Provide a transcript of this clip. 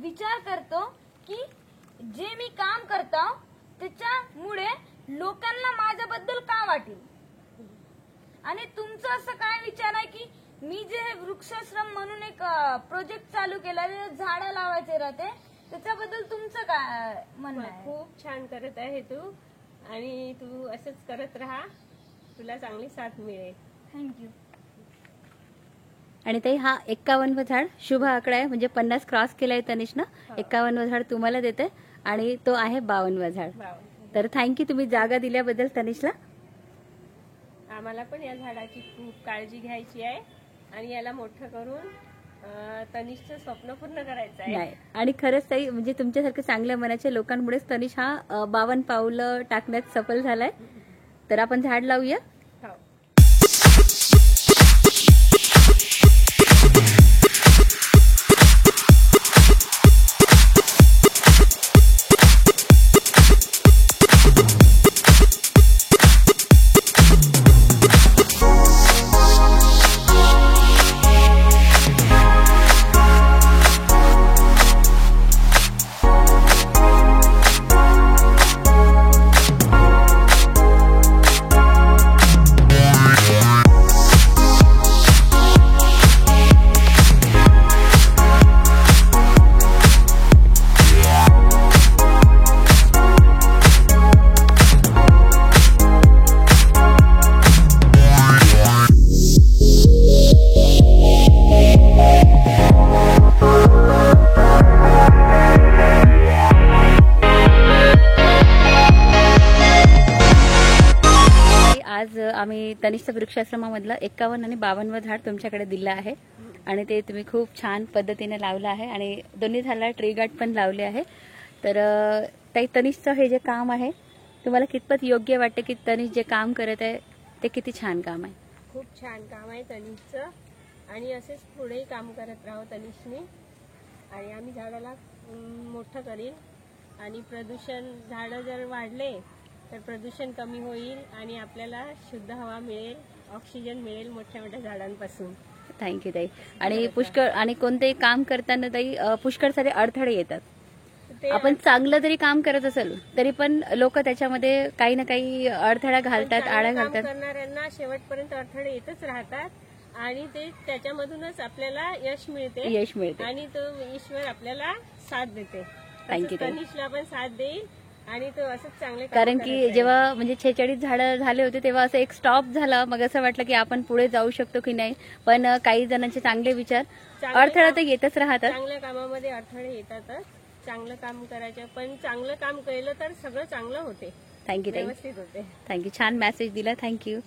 विचार करतो की जे मी काम करतो त्याच्यामुळे लोकांना माझ्याबद्दल का वाटेल। आणि तुमचं असं काय विचार आहे की मी जे वृक्षाश्रम म्हणून एक प्रोजेक्ट चालू केला झाडं लावायचे राहते त्याच्याबद्दल तुमचं काय म्हणणं आहे? खूप छान करत आहे तू आणि तू असंच करत राहा, तुला चांगली साथ मिळेल। थँक्यू। आणि ताई हा 51वा झाड शुभ आकडा आहे, म्हणजे 50 क्रॉस केलाय तनिषनं। 51वा झाड तुम्हाला देते आणि तो आहे 52वा झाड। तर थँक्यू तुम्ही जागा दिल्याबद्दल तनिषला। आम्हाला पण या झाडाची खूप काळजी घ्यायची आहे आणि याला मोठं करून तनिषचं स्वप्न पूर्ण करायचं आहे। नाही आणि खरंच ताई म्हणजे तुमच्यासारख्या चांगल्या मनाच्या लोकांमुळेच तनिष हा 52 पावलं टाकण्यात सफल झालाय। तर आपण झाड लावूया। हो। आज आम्ही तनिषच्या वृक्षाश्रमामधलं 51 आणि 52वा झाड तुमच्याकडे दिलं आहे आणि ते तुम्ही खूप छान पद्धतीने लावलं आहे आणि दोन्ही झाडाला ट्री गार्ड पण लावले आहे। तर ताई तनिषचं हे जे काम आहे तुम्हाला कितपत योग्य वाटते की तनिष जे काम करत आहे ते किती छान काम आहे? खूप छान काम आहे तनिषचं आणि असेच पुढेही काम करत राहू तनिषने आणि आम्ही झाडाला मोठं करील आणि प्रदूषण झाडं जर वाढले तर प्रदूषण कमी होईल आणि आपल्याला शुद्ध हवा मिळेल, ऑक्सिजन मिळेल मोठ्या मोठ्या झाडांपासून। थँक्यू ताई। आणि पुष्कळ आणि कोणतेही काम करताना ताई पुष्कळ सारे अडथळे येतात। आपण चांगलं जरी काम करत असेल तरी पण लोक त्याच्यामध्ये काही ना काही अडथळा घालतात, आळा घालतात। करणाऱ्यांना शेवटपर्यंत अडथळे येतच राहतात आणि ते त्याच्यामधूनच आपल्याला यश मिळते आणि तो ईश्वर आपल्याला साथ देते। थँक्यू ताई। तनिषला पण साथ देईल आणि तो असंच चांगले कारण की जेव्हा म्हणजे 46 झाडं झाले होते तेव्हा असं एक स्टॉप झाला, मग असं वाटलं की आपण पुढे जाऊ शकतो की नाही, पण काही जणांचे चांगले विचार अडथळा तर येतच राहतात। चांगल्या कामामध्ये अडथळे येतातच, चांगलं काम करायचं पण चांगलं काम केलं तर सगळं चांगलं होते। थँक्यू ताई, व्यवस्थित होते। थँक्यू, छान मेसेज दिला, थँक्यू।